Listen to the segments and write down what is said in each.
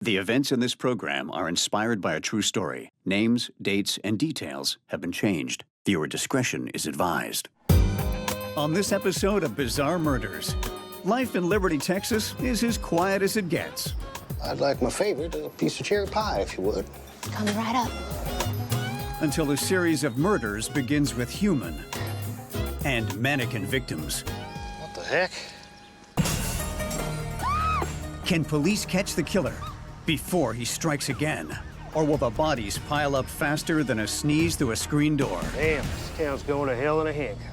The events in this program are inspired by a true story. Names, dates, and details have been changed. Viewer discretion is advised. On this episode of Bizarre Murders, life in Liberty, Texas is as quiet as it gets. I'd like my favorite, a piece of cherry pie, if you would. Coming right up. Until a series of murders begins with human and mannequin victims. What the heck? Can police catch the killer before he strikes again? Or will the bodies pile up faster than a sneeze through a screen door? Damn, this town's going to hell in a handcart.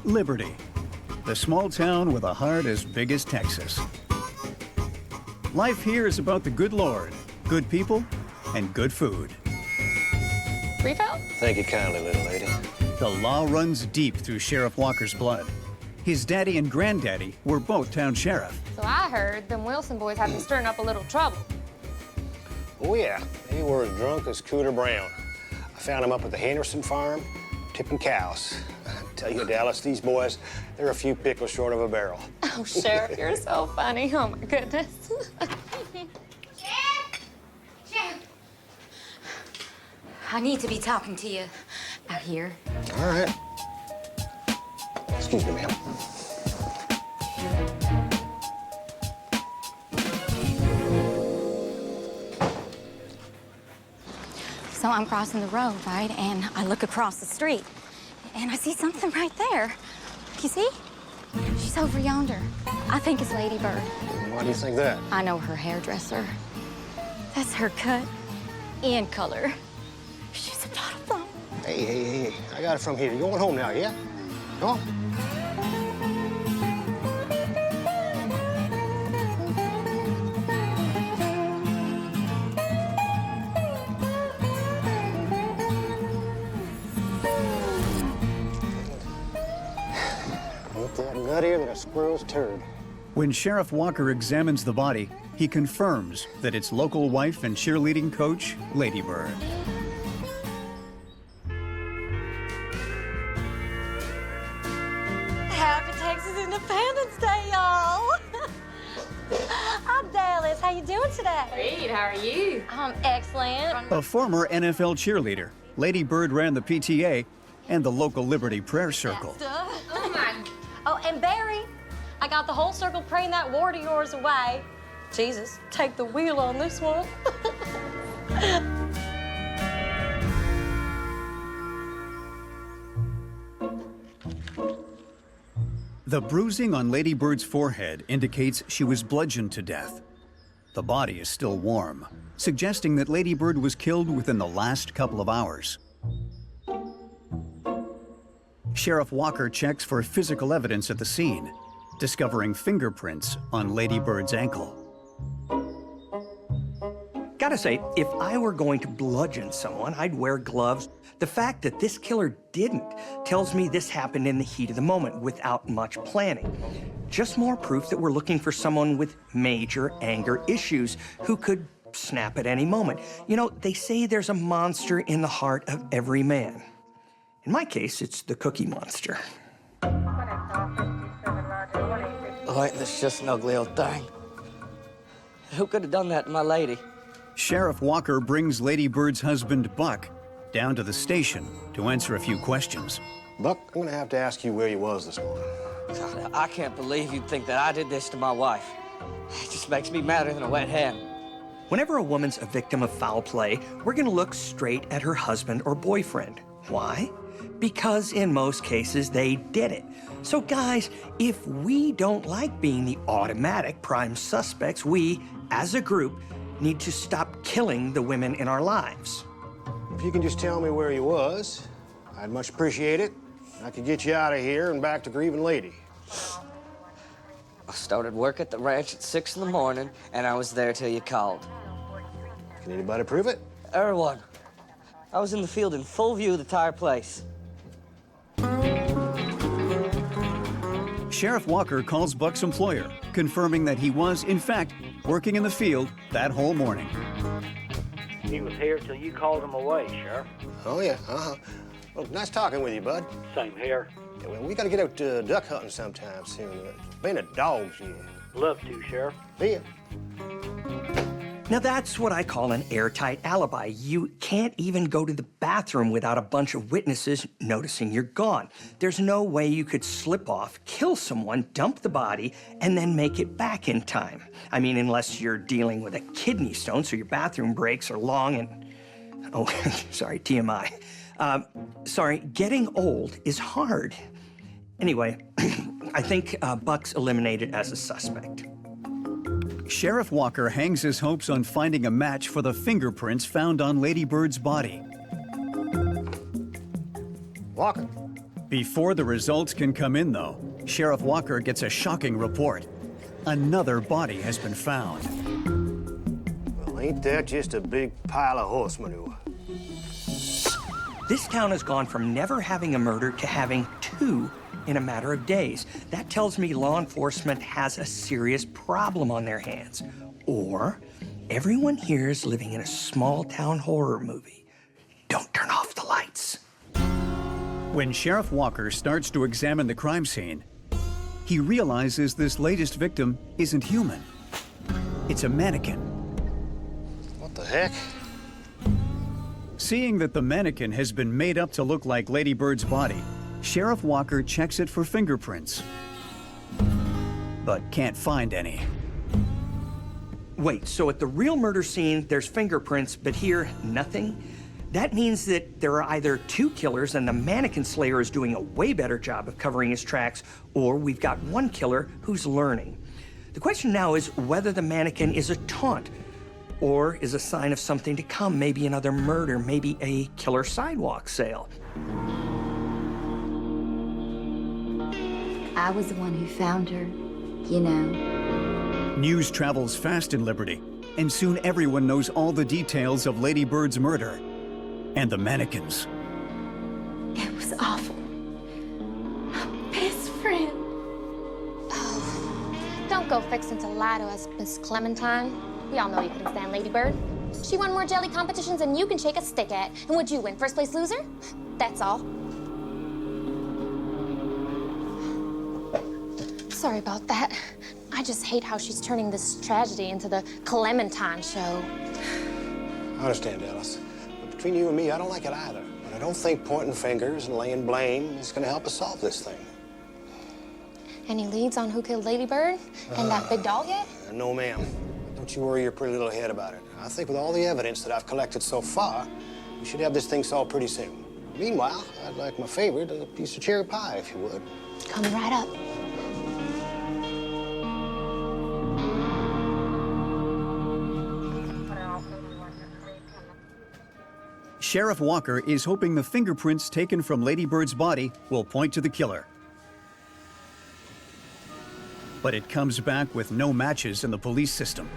Liberty, the small town with a heart as big as Texas. Life here is about the good Lord, good people, and good food. Refill? Thank you kindly, little lady. The law runs deep through Sheriff Walker's blood. His daddy and granddaddy were both town sheriff. So I heard them Wilson boys have been stirring up a little trouble. Oh, yeah. They were as drunk as Cooter Brown. I found them up at the Henderson farm, tipping cows. I tell you, Dallas, these boys, they're a few pickles short of a barrel. Oh, Sheriff, you're so funny. Oh, my goodness. Sheriff! I need to be talking to you out here. All right. Excuse me, ma'am. So I'm crossing the road, right? And I look across the street, and I see something right there. You see? She's over yonder. I think it's Lady Bird. Why do you think that? I know her hairdresser. That's her cut and color. She's a butterfly. Hey. I got it from here. You're going home now, yeah? Go on. Look that nuttier than a squirrel's turd. When Sheriff Walker examines the body, he confirms that it's local wife and cheerleading coach, Lady Bird. Happy Texas Independence Day, y'all! I'm Dallas. How you doing today? Great, how are you? I'm excellent. A former NFL cheerleader, Lady Bird ran the PTA and the local Liberty Prayer Circle. Oh, my. Oh, and Barry, I got the whole circle praying that ward of yours away. Jesus, take the wheel on this one. The bruising on Lady Bird's forehead indicates she was bludgeoned to death. The body is still warm, suggesting that Lady Bird was killed within the last couple of hours. Sheriff Walker checks for physical evidence at the scene, discovering fingerprints on Lady Bird's ankle. Gotta say, if I were going to bludgeon someone, I'd wear gloves. The fact that this killer didn't tells me this happened in the heat of the moment without much planning. Just more proof that we're looking for someone with major anger issues who could snap at any moment. You know, they say there's a monster in the heart of every man. In my case, it's the Cookie Monster. Oh, ain't this just an ugly old thing? Who could have done that to my lady? Sheriff Walker brings Lady Bird's husband, Buck, down to the station to answer a few questions. Buck, I'm gonna have to ask you where you was this morning. God, I can't believe you'd think that I did this to my wife. It just makes me madder than a wet hen. Whenever a woman's a victim of foul play, we're gonna look straight at her husband or boyfriend. Why? Because in most cases, they did it. So guys, if we don't like being the automatic prime suspects, we, as a group, need to stop killing the women in our lives. If you can just tell me where you was, I'd much appreciate it. I could get you out of here and back to grieving Lady. I started work at the ranch at 6 in the morning, and I was there till you called. Can anybody prove it? Everyone, I was in the field in full view of the entire place. Sheriff Walker calls Buck's employer, confirming that he was, in fact, working in the field that whole morning. He was here till you called him away, Sheriff. Oh, yeah, Well, nice talking with you, bud. Same here. Yeah, well, we gotta get out duck hunting sometime soon. Been a dog's year. Love to, Sheriff. See ya. Now that's what I call an airtight alibi. You can't even go to the bathroom without a bunch of witnesses noticing you're gone. There's no way you could slip off, kill someone, dump the body, and then make it back in time. I mean, unless you're dealing with a kidney stone, so your bathroom breaks are long and... Oh, sorry, TMI. Sorry, getting old is hard. Anyway, I think Buck's eliminated as a suspect. Sheriff Walker hangs his hopes on finding a match for the fingerprints found on Lady Bird's body. Walker. Before the results can come in, though, Sheriff Walker gets a shocking report. Another body has been found. Well, ain't that just a big pile of horse manure? This town has gone from never having a murder to having 2 in a matter of days. That tells me law enforcement has a serious problem on their hands. Or everyone here is living in a small-town horror movie. Don't turn off the lights. When Sheriff Walker starts to examine the crime scene, he realizes this latest victim isn't human. It's a mannequin. What the heck? Seeing that the mannequin has been made up to look like Lady Bird's body, Sheriff Walker checks it for fingerprints, but can't find any. Wait, so at the real murder scene, there's fingerprints, but here, nothing? That means that there are either 2 killers and the mannequin slayer is doing a way better job of covering his tracks, or we've got 1 killer who's learning. The question now is whether the mannequin is a taunt, or is a sign of something to come, maybe another murder, maybe a killer sidewalk sale. I was the one who found her, you know. News travels fast in Liberty, and soon everyone knows all the details of Lady Bird's murder and the mannequins. It was awful. My best friend. Don't go fixing to lie to us, Miss Clementine. We all know you couldn't stand Lady Bird. She won more jelly competitions than you can shake a stick at. And would you win? First place loser? That's all. Sorry about that. I just hate how she's turning this tragedy into the Clementine show. I understand, Dallas. But between you and me, I don't like it either. But I don't think pointing fingers and laying blame is gonna help us solve this thing. Any leads on who killed Lady Bird? And that big dog yet? No, ma'am. Don't you worry your pretty little head about it. I think with all the evidence that I've collected so far, we should have this thing solved pretty soon. Meanwhile, I'd like my favorite, a piece of cherry pie, if you would. Coming right up. Sheriff Walker is hoping the fingerprints taken from Lady Bird's body will point to the killer. But it comes back with no matches in the police system.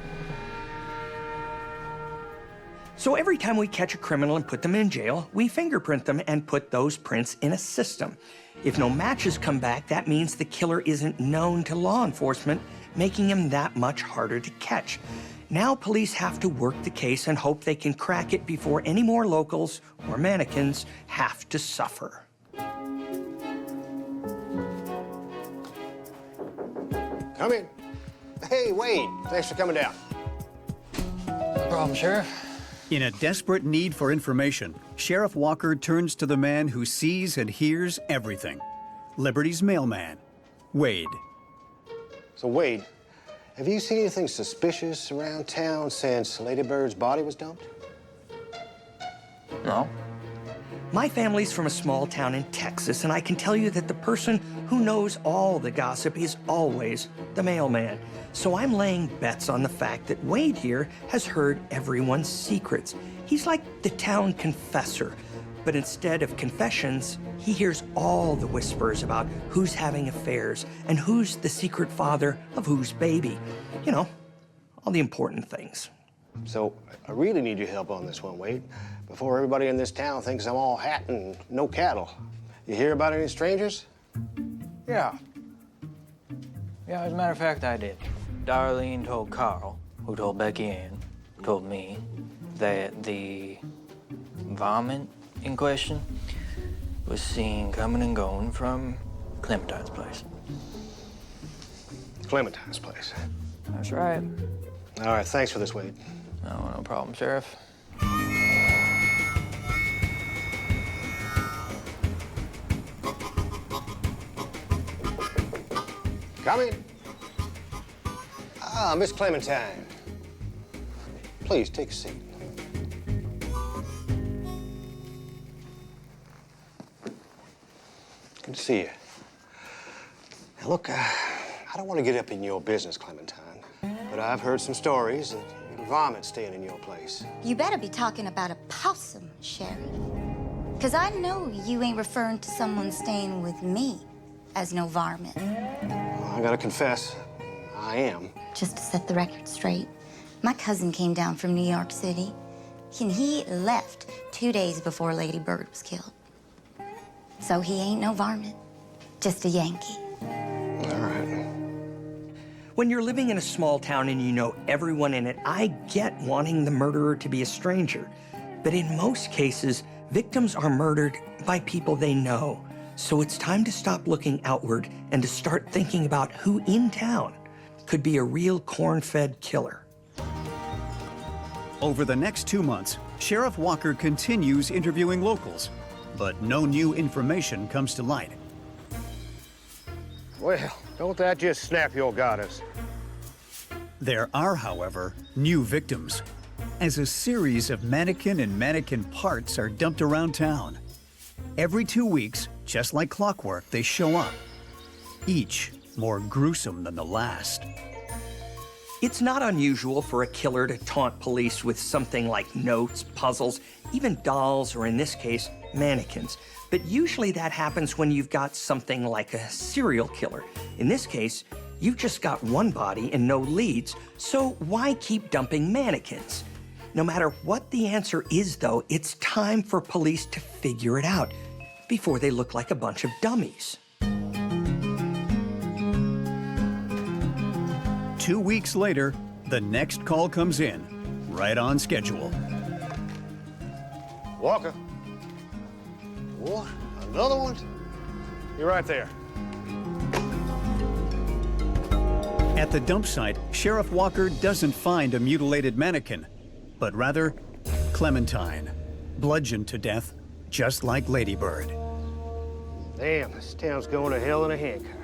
So every time we catch a criminal and put them in jail, we fingerprint them and put those prints in a system. If no matches come back, that means the killer isn't known to law enforcement, making him that much harder to catch. Now police have to work the case and hope they can crack it before any more locals or mannequins have to suffer. Come in. Hey, Wade, thanks for coming down. No problem, Sheriff. In a desperate need for information, Sheriff Walker turns to the man who sees and hears everything. Liberty's mailman, Wade. So, Wade, have you seen anything suspicious around town since Lady Bird's body was dumped? No. My family's from a small town in Texas, and I can tell you that the person who knows all the gossip is always the mailman. So I'm laying bets on the fact that Wade here has heard everyone's secrets. He's like the town confessor. But instead of confessions, he hears all the whispers about who's having affairs and who's the secret father of whose baby. You know, all the important things. So I really need your help on this one, Wade, before everybody in this town thinks I'm all hat and no cattle. You hear about any strangers? Yeah. Yeah, as a matter of fact, I did. Darlene told Carl, who told Becky Ann, told me, that the vomit in question was seen coming and going from Clementine's place. Clementine's place. That's right. All right, thanks for this, Wade. Oh, no problem, Sheriff. Come in. Ah, Miss Clementine. Please, take a seat. Good to see you. Now, look, I don't want to get up in your business, Clementine, but I've heard some stories that your vomit staying in your place. You better be talking about a possum, Sherry. Because I know you ain't referring to someone staying with me as no varmint. Well, I gotta confess, I am. Just to set the record straight, my cousin came down from New York City, and he left 2 days before Lady Bird was killed. So he ain't no varmint, just a Yankee. All right. When you're living in a small town and you know everyone in it, I get wanting the murderer to be a stranger. But in most cases, victims are murdered by people they know. So it's time to stop looking outward and to start thinking about who in town could be a real corn-fed killer. Over the next 2 months, Sheriff Walker continues interviewing locals, but no new information comes to light. Well, don't that just snap your goddess? There are, however, new victims, as a series of mannequin and mannequin parts are dumped around town. Every 2 weeks, just like clockwork, they show up, each more gruesome than the last. It's not unusual for a killer to taunt police with something like notes, puzzles, even dolls, or in this case, mannequins. But usually that happens when you've got something like a serial killer. In this case, you've just got one body and no leads, so why keep dumping mannequins? No matter what the answer is, though, it's time for police to figure it out before they look like a bunch of dummies. 2 weeks later, the next call comes in, right on schedule. Walker. What? Another one? You're right there. At the dump site, Sheriff Walker doesn't find a mutilated mannequin, but rather Clementine, bludgeoned to death, just like Lady Bird. Damn, this town's going to hell in a handcart.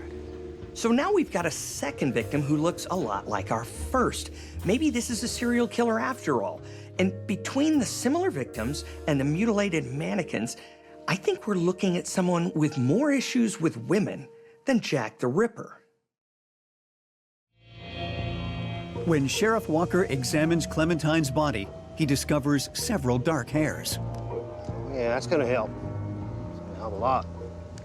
So now we've got a second victim who looks a lot like our first. Maybe this is a serial killer after all. And between the similar victims and the mutilated mannequins, I think we're looking at someone with more issues with women than Jack the Ripper. When Sheriff Walker examines Clementine's body, he discovers several dark hairs. Yeah, that's gonna help. It's gonna help a lot.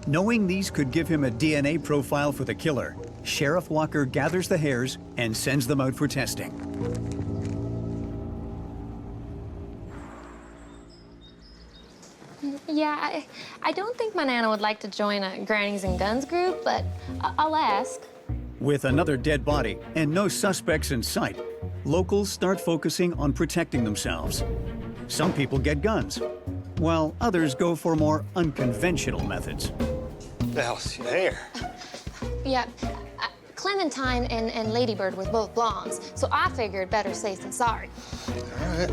Knowing these could give him a DNA profile for the killer, Sheriff Walker gathers the hairs and sends them out for testing. Yeah, I don't think my Nana would like to join a Grannies and Guns group, but I'll ask. With another dead body and no suspects in sight, locals start focusing on protecting themselves. Some people get guns, while others go for more unconventional methods. Dallas, your hair. Yeah, Clementine and Lady Bird were both blondes, so I figured better safe than sorry. All right.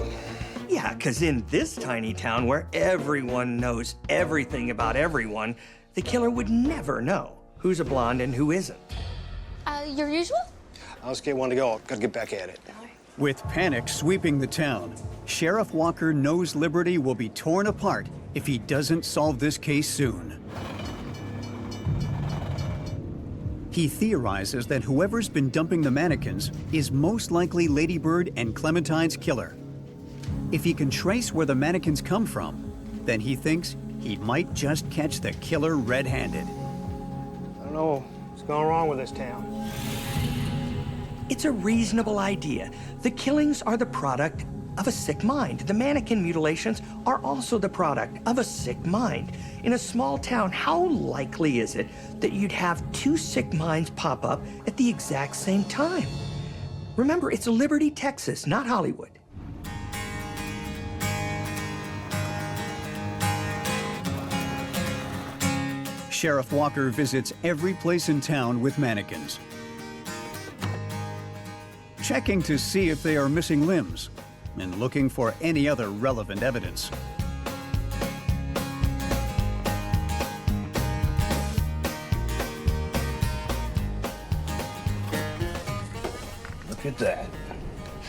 Yeah, because in this tiny town where everyone knows everything about everyone, the killer would never know who's a blonde and who isn't. Your usual? I'll just get one to go. Gotta get back at it. With panic sweeping the town, Sheriff Walker knows Liberty will be torn apart if he doesn't solve this case soon. He theorizes that whoever's been dumping the mannequins is most likely Lady Bird and Clementine's killer. If he can trace where the mannequins come from, Then he thinks he might just catch the killer red-handed. I don't know what's going wrong with this town. It's a reasonable idea. The killings are the product of a sick mind. The mannequin mutilations are also the product of a sick mind. In a small town, how likely is it that you'd have two sick minds pop up at the exact same time? Remember, it's Liberty, Texas, not Hollywood. Sheriff Walker visits every place in town with mannequins, checking to see if they are missing limbs and looking for any other relevant evidence. Look at that.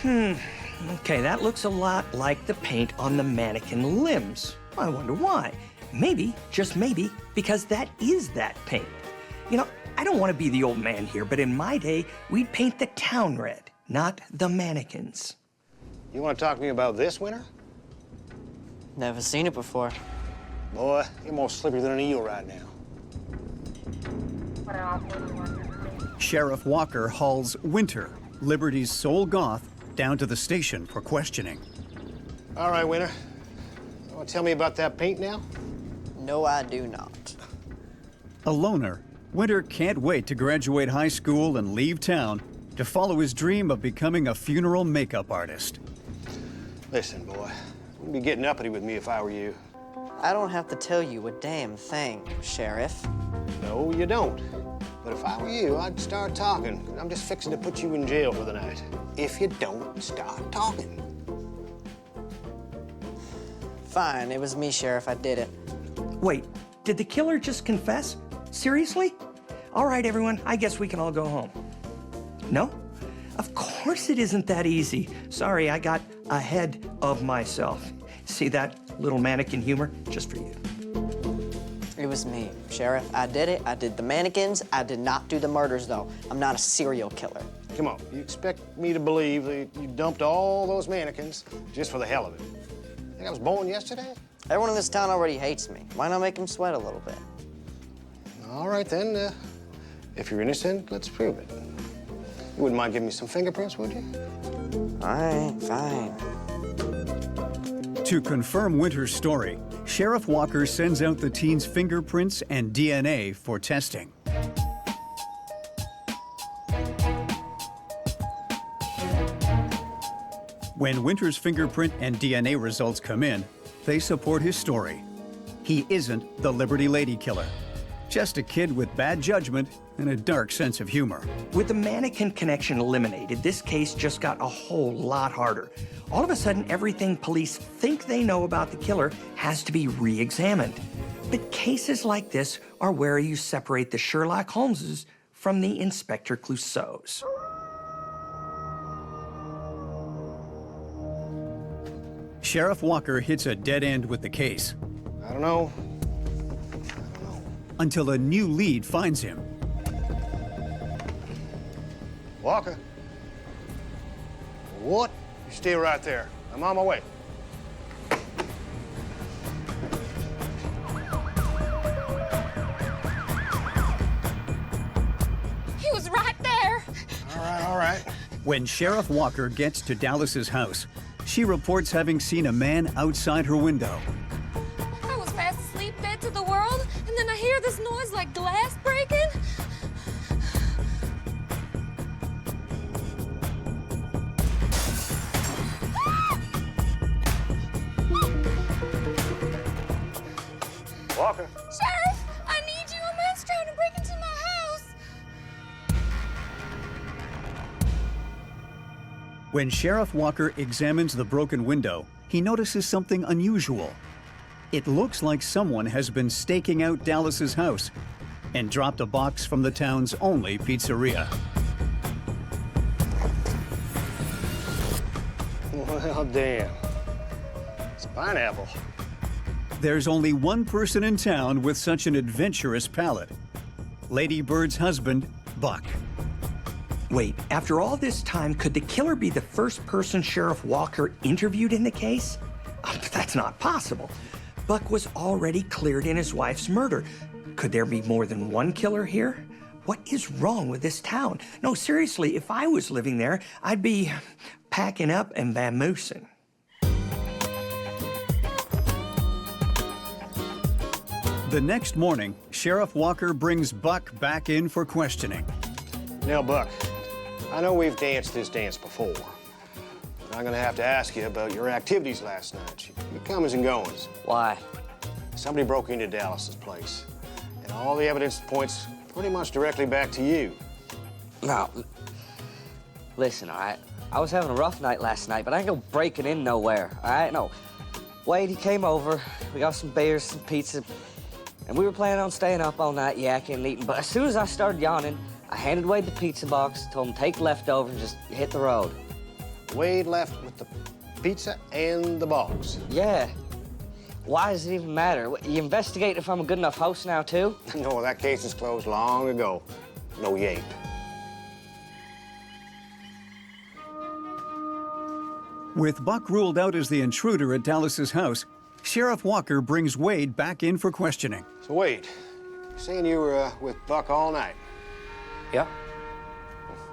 Okay, that looks a lot like the paint on the mannequin limbs. I wonder why. Maybe, just maybe, because that is that paint. You know, I don't want to be the old man here, but in my day, we'd paint the town red, not the mannequins. You want to talk to me about this, Winter? Never seen it before. Boy, you're more slippery than an eel right now. Sheriff Walker hauls Winter, Liberty's sole goth, down to the station for questioning. All right, Winter. You want to tell me about that paint now? No, I do not. A loner, Winter can't wait to graduate high school and leave town to follow his dream of becoming a funeral makeup artist. Listen, boy, you'd be getting uppity with me if I were you. I don't have to tell you a damn thing, Sheriff. No, you don't. But if I were you, I'd start talking. I'm just fixing to put you in jail for the night. If you don't start talking. Fine, it was me, Sheriff. I did it. Wait, did the killer just confess? Seriously? All right, everyone, I guess we can all go home. No? Of course it isn't that easy. Sorry, I got ahead of myself. See that little mannequin humor? Just for you. It was me, Sheriff. I did it. I did the mannequins. I did not do the murders, though. I'm not a serial killer. Come on, you expect me to believe that you dumped all those mannequins just for the hell of it? Think I was born yesterday? Everyone in this town already hates me. Why not make them sweat a little bit? All right, then. If you're innocent, let's prove it. You wouldn't mind giving me some fingerprints, would you? All right, fine. To confirm Winter's story, Sheriff Walker sends out the teen's fingerprints and DNA for testing. When Winter's fingerprint and DNA results come in, they support his story. He isn't the Liberty Lady killer, just a kid with bad judgment and a dark sense of humor. With the mannequin connection eliminated, this case just got a whole lot harder. All of a sudden, everything police think they know about the killer has to be re-examined. But cases like this are where you separate the Sherlock Holmeses from the Inspector Clouseaus. Sheriff Walker hits a dead end with the case. I don't know. Until a new lead finds him. Walker. What? You stay right there. I'm on my way. He was right there. All right. When Sheriff Walker gets to Dallas's house, she reports having seen a man outside her window. I was fast asleep, dead to the world, and then I hear this noise like glass breaking. Walker. Sheriff, I need you. A man's trying to break into my house. When Sheriff Walker examines the broken window, he notices something unusual. It looks like someone has been staking out Dallas's house and dropped a box from the town's only pizzeria. Well, damn. It's pineapple. There's only one person in town with such an adventurous palate. Lady Bird's husband, Buck. Wait, after all this time, could the killer be the first person Sheriff Walker interviewed in the case? That's not possible. Buck was already cleared in his wife's murder. Could there be more than one killer here? What is wrong with this town? No, seriously, if I was living there, I'd be packing up and vamoosing. The next morning, Sheriff Walker brings Buck back in for questioning. Now, Buck, I know we've danced this dance before, but I'm gonna have to ask you about your activities last night, your comings and goings. Why? Somebody broke into Dallas's place, and all the evidence points pretty much directly back to you. No. Listen, all right? I was having a rough night last night, but I ain't go breaking in nowhere, all right? No. Wade, he came over, we got some beers, some pizza, and we were planning on staying up all night yakking and eating, but as soon as I started yawning, I handed Wade the pizza box, told him to take leftovers and just hit the road. Wade left with the pizza and the box. Yeah. Why does it even matter? You investigate if I'm a good enough host now, too? No, that case is closed long ago. No, you ain't. With Buck ruled out as the intruder at Dallas's house, Sheriff Walker brings Wade back in for questioning. So, Wade, you're saying you were with Buck all night? Yeah.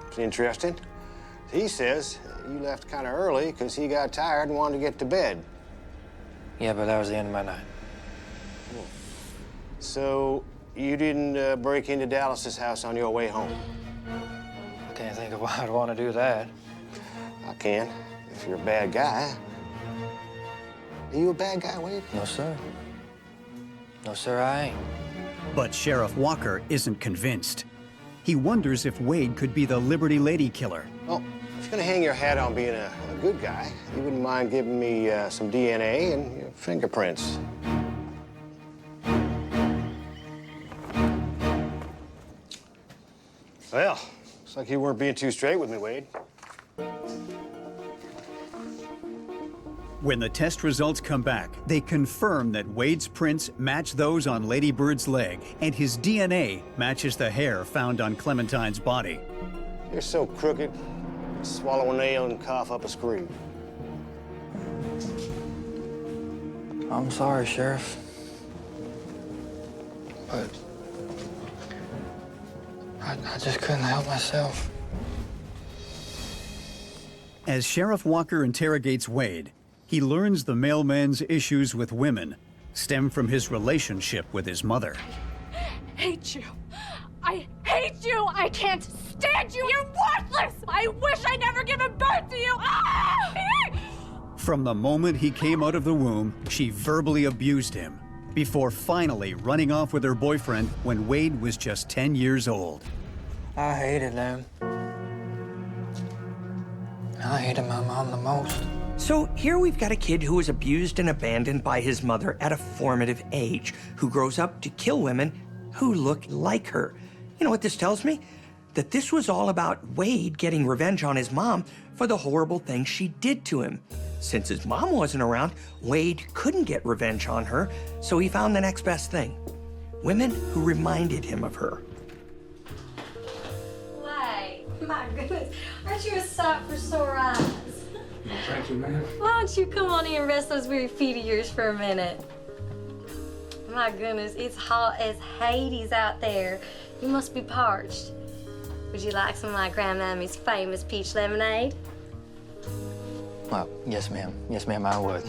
It's interesting. He says you left kind of early because he got tired and wanted to get to bed. Yeah, but that was the end of my night. So you didn't break into Dallas's house on your way home? I can't think of why I'd want to do that. I can, if you're a bad guy. Are you a bad guy, Wade? No, sir. No, sir, I ain't. But Sheriff Walker isn't convinced. He wonders if Wade could be the Liberty Lady killer. Well, if you're gonna hang your hat on being a good guy, you wouldn't mind giving me some DNA and your fingerprints. Well, looks like you weren't being too straight with me, Wade. When the test results come back, they confirm that Wade's prints match those on Lady Bird's leg, and his DNA matches the hair found on Clementine's body. You're so crooked, swallow a nail and cough up a screw. I'm sorry, Sheriff. But I just couldn't help myself. As Sheriff Walker interrogates Wade, he learns the mailman's issues with women stem from his relationship with his mother. Hate you. I hate you. I can't stand you. You're worthless. I wish I never given birth to you. Ah! From the moment he came out of the womb, she verbally abused him, before finally running off with her boyfriend when Wade was just 10 years old. I hated them. I hated my mom the most. So here we've got a kid who was abused and abandoned by his mother at a formative age, who grows up to kill women who look like her. You know what this tells me? That this was all about Wade getting revenge on his mom for the horrible things she did to him. Since his mom wasn't around, Wade couldn't get revenge on her, so he found the next best thing. Women who reminded him of her. Wait, my goodness, aren't you a sight for sore eyes? Thank you, ma'am. Why don't you come on in and rest those weary feet of yours for a minute? My goodness, it's hot as Hades out there. You must be parched. Would you like some of my grandmammy's famous peach lemonade? Well, yes, ma'am. Yes, ma'am, I would.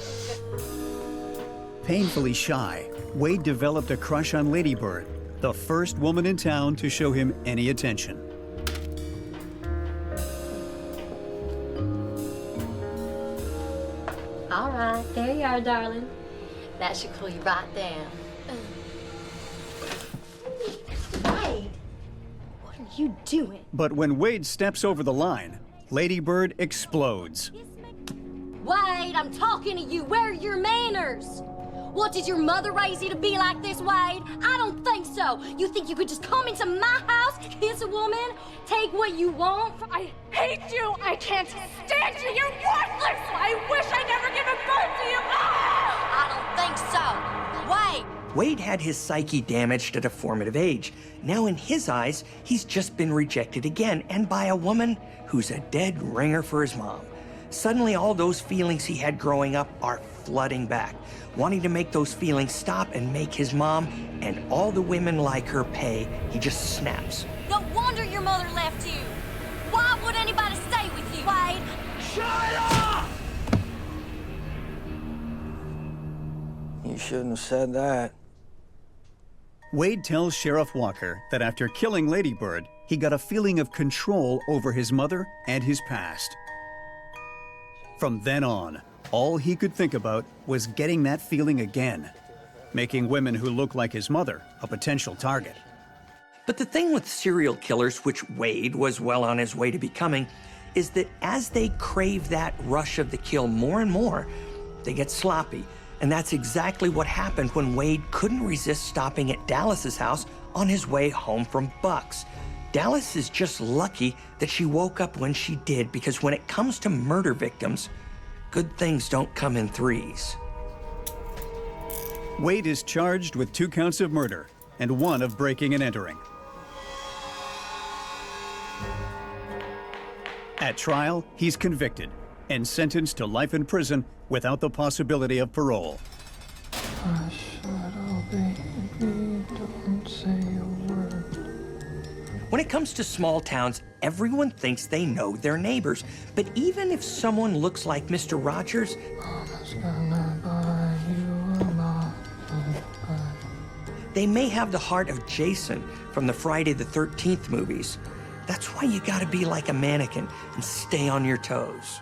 Painfully shy, Wade developed a crush on Lady Bird, the first woman in town to show him any attention. All right, there you are, darling. That should cool you right down. Wade, what are you doing? But when Wade steps over the line, Lady Bird explodes. Wade, I'm talking to you. Where are your manners? What, did your mother raise you to be like this, Wade? I don't think so. You think you could just come into my house, kiss a woman, take what you want? I hate you. I can't stand you. You're worthless. I wish I never given birth to you. Ah! I don't think so. Wade! Wade had his psyche damaged at a formative age. Now in his eyes, he's just been rejected again, and by a woman who's a dead ringer for his mom. Suddenly, all those feelings he had growing up are flooding back, wanting to make those feelings stop and make his mom and all the women like her pay. He just snaps. No wonder your mother left you. Why would anybody stay with you, Wade? Shut up! You shouldn't have said that. Wade tells Sheriff Walker that after killing Lady Bird, he got a feeling of control over his mother and his past. From then on, all he could think about was getting that feeling again, making women who look like his mother a potential target. But the thing with serial killers, which Wade was well on his way to becoming, is that as they crave that rush of the kill more and more, they get sloppy. And that's exactly what happened when Wade couldn't resist stopping at Dallas's house on his way home from Buck's. Dallas is just lucky that she woke up when she did, because when it comes to murder victims, good things don't come in threes. Wade is charged with 2 counts of murder and 1 of breaking and entering. At trial, he's convicted and sentenced to life in prison without the possibility of parole. When it comes to small towns, everyone thinks they know their neighbors. But even if someone looks like Mr. Rogers, they may have the heart of Jason from the Friday the 13th movies. That's why you gotta be like a mannequin and stay on your toes.